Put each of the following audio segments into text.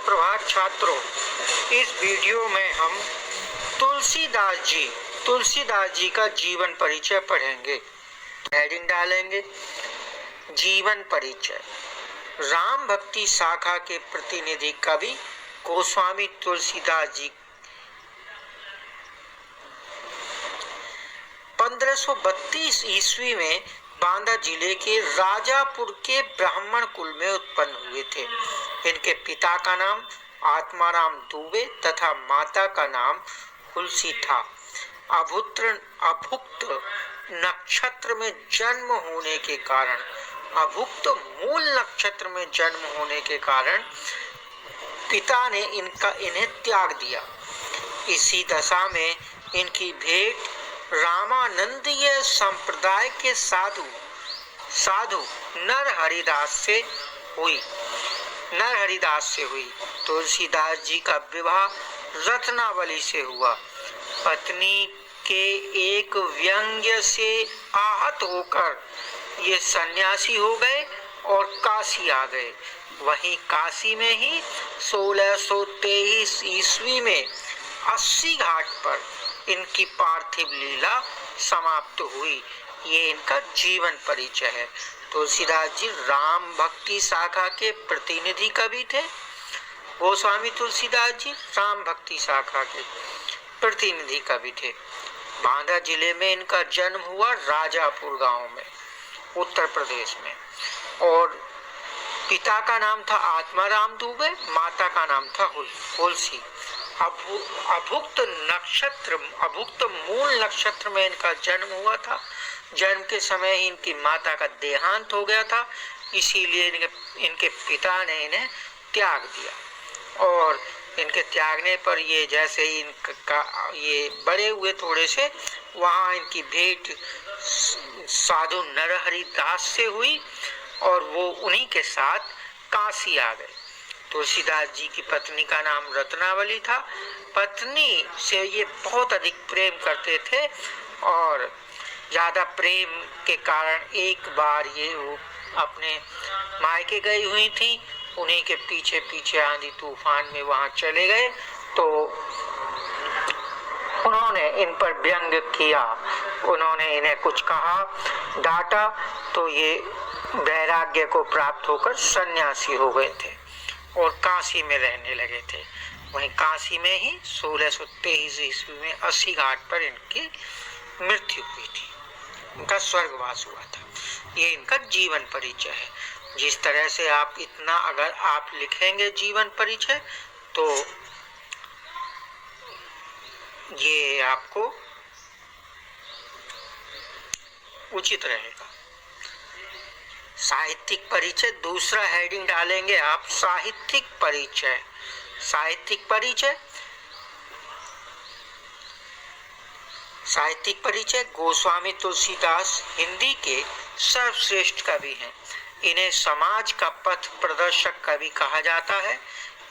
सुप्रभात छात्रों। इस वीडियो में हम तुलसीदास जी का जीवन परिचय पढ़ेंगे। हेडिंग डालेंगे जीवन परिचय। राम भक्ति शाखा के प्रतिनिधि कवि गोस्वामी तुलसीदास जी 1532 ईस्वी में बांदा जिले के राजापुर के ब्राह्मण कुल में उत्पन्न हुए थे। इनके पिता का नाम आत्माराम दुबे तथा माता का नाम तुलसी था। अभुक्त नक्षत्र में जन्म होने के कारण अभुक्त मूल नक्षत्र में जन्म होने के कारण पिता ने इन्हें त्याग दिया। इसी दशा में इनकी भेंट रामानंदीय संप्रदाय के साधु नरहरिदास से हुई। तुलसीदास जी का विवाह रत्नावली से हुआ। पत्नी के एक व्यंग्य से आहत होकर ये सन्यासी हो गए और काशी आ गए। वहीं काशी में ही 1623 ईस्वी में 80 घाट पर इनकी पार्थिव लीला समाप्त हुई। ये इनका जीवन परिचय है। तुलसीदास जी राम भक्ति शाखा के प्रतिनिधि कवि थे। गोस्वामी तुलसीदास जी राम भक्ति शाखा के प्रतिनिधि कवि थे। बांदा जिले में इनका जन्म हुआ, राजापुर गांव में, उत्तर प्रदेश में। और पिता का नाम था आत्माराम दुबे, माता का नाम था तुलसी। अभुक्त मूल नक्षत्र में इनका जन्म हुआ था। जन्म के समय ही इनकी माता का देहांत हो गया था, इसीलिए इनके पिता ने इन्हें त्याग दिया। और इनके त्यागने पर ये जैसे ही ये बड़े हुए थोड़े से, वहाँ इनकी भेंट साधु नरहरिदास से हुई और वो उन्हीं के साथ काशी आ गए। तुलसीदास जी की पत्नी का नाम रत्नावली था। पत्नी से ये बहुत अधिक प्रेम करते थे और ज्यादा प्रेम के कारण एक बार ये अपने मायके गई हुई थी। उन्हीं के पीछे पीछे आंधी तूफान में वहां चले गए तो उन्होंने इन पर व्यंग किया। उन्होंने इन्हें कुछ कहा, डांटा, तो ये वैराग्य को प्राप्त होकर सन्यासी हो गए थे और काशी में रहने लगे थे। वहीं काशी में ही 1623 ईस्वी में 80 घाट पर इनकी मृत्यु हुई थी। इनका स्वर्गवास हुआ था। ये इनका जीवन परिचय है। जिस तरह से आप इतना अगर आप लिखेंगे जीवन परिचय तो ये आपको उचित रहेगा। साहित्यिक परिचय, दूसरा हेडिंग डालेंगे आप साहित्यिक परिचय। साहित्यिक परिचय गोस्वामी तुलसीदास हिंदी के सर्वश्रेष्ठ कवि हैं। इन्हें समाज का पथ प्रदर्शक कवि कहा जाता है।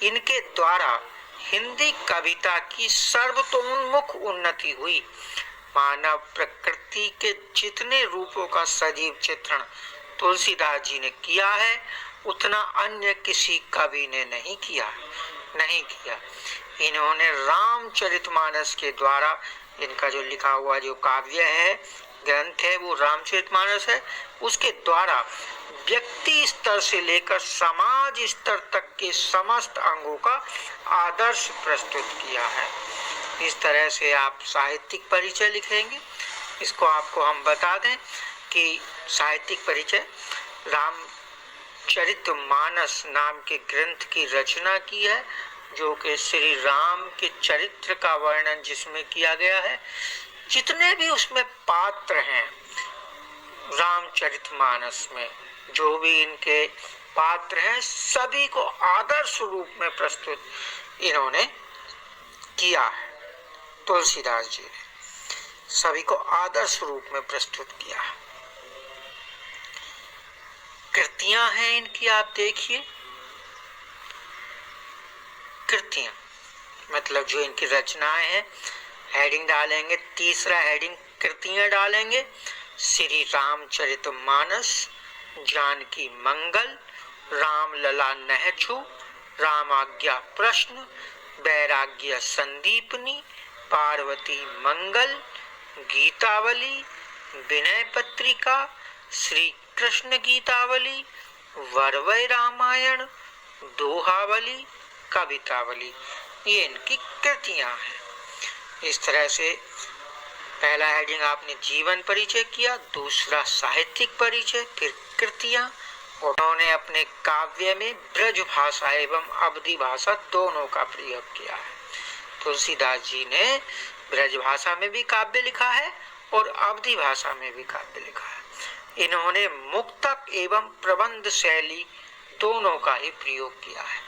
इनके द्वारा हिंदी कविता की सर्वतोन्मुख उन्नति हुई। मानव प्रकृति के जितने रूपों का सजीव चित्रण तुलसीदास जी ने किया है, उतना अन्य किसी कवि ने नहीं किया। इन्होंने रामचरितमानस के द्वारा, इनका जो लिखा हुआ जो काव्य है, ग्रंथ है, वो रामचरितमानस है। उसके द्वारा व्यक्ति स्तर से लेकर समाज स्तर तक के समस्त अंगों का आदर्श प्रस्तुत किया है। इस तरह से आप साहित्यिक परिचय लिखेंगे। इसको आपको हम बता दें कि साहित्यिक परिचय रामचरितमानस नाम के ग्रंथ की रचना की है, जो कि श्री राम के चरित्र का वर्णन जिसमें किया गया है। जितने भी उसमें पात्र हैं रामचरितमानस में, जो भी इनके पात्र हैं, सभी को आदर्श रूप में प्रस्तुत इन्होंने किया है। तुलसीदास जी ने सभी को आदर्श रूप में प्रस्तुत किया है। कृतियां हैं इनकी, आप देखिए। कृतियां मतलब जो इनकी रचनाएं हैं। हेडिंग डालेंगे, तीसरा हेडिंग कृतियां डालेंगे। श्री रामचरितमानस, जानकी मंगल, राम लला नहछु, रामाज्ञा प्रश्न, वैराग्य संदीपनी, पार्वती मंगल, गीतावली, विनय पत्रिका, श्री कृष्ण गीतावली, वरवय रामायण, दोहावली, कवितावली, ये इनकी कृतियां हैं। इस तरह से पहला हेडिंग आपने जीवन परिचय किया, दूसरा साहित्यिक परिचय, फिर कृतियां। उन्होंने अपने काव्य में ब्रज भाषा एवं अवधी भाषा दोनों का प्रयोग किया है। तुलसीदास जी ने ब्रज भाषा में भी काव्य लिखा है और अवधी भाषा में भी काव्य लिखा है। इन्होंने मुक्तक एवं प्रबंध शैली दोनों का ही प्रयोग किया है।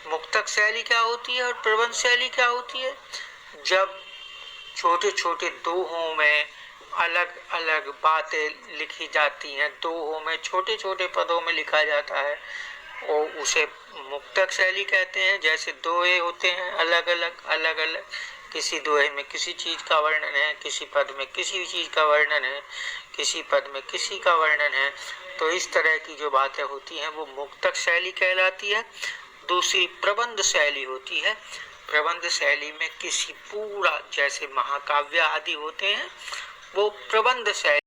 मुक्तक शैली क्या होती है और प्रबंध शैली क्या होती है? जब छोटे छोटे दोहों में अलग अलग बातें लिखी जाती हैं, दोहों में छोटे छोटे पदों में लिखा जाता है, और उसे मुक्तक शैली कहते हैं। जैसे दोहे होते हैं अलग अलग, किसी दोहे में किसी चीज का वर्णन है, किसी पद में किसी चीज का वर्णन है, किसी पद में किसी का वर्णन है। तो इस तरह की जो बातें होती हैं वो मुक्तक शैली कहलाती है। दूसरी प्रबंध शैली होती है। प्रबंध शैली में किसी पूरा, जैसे महाकाव्य आदि होते हैं, वो प्रबंध शैली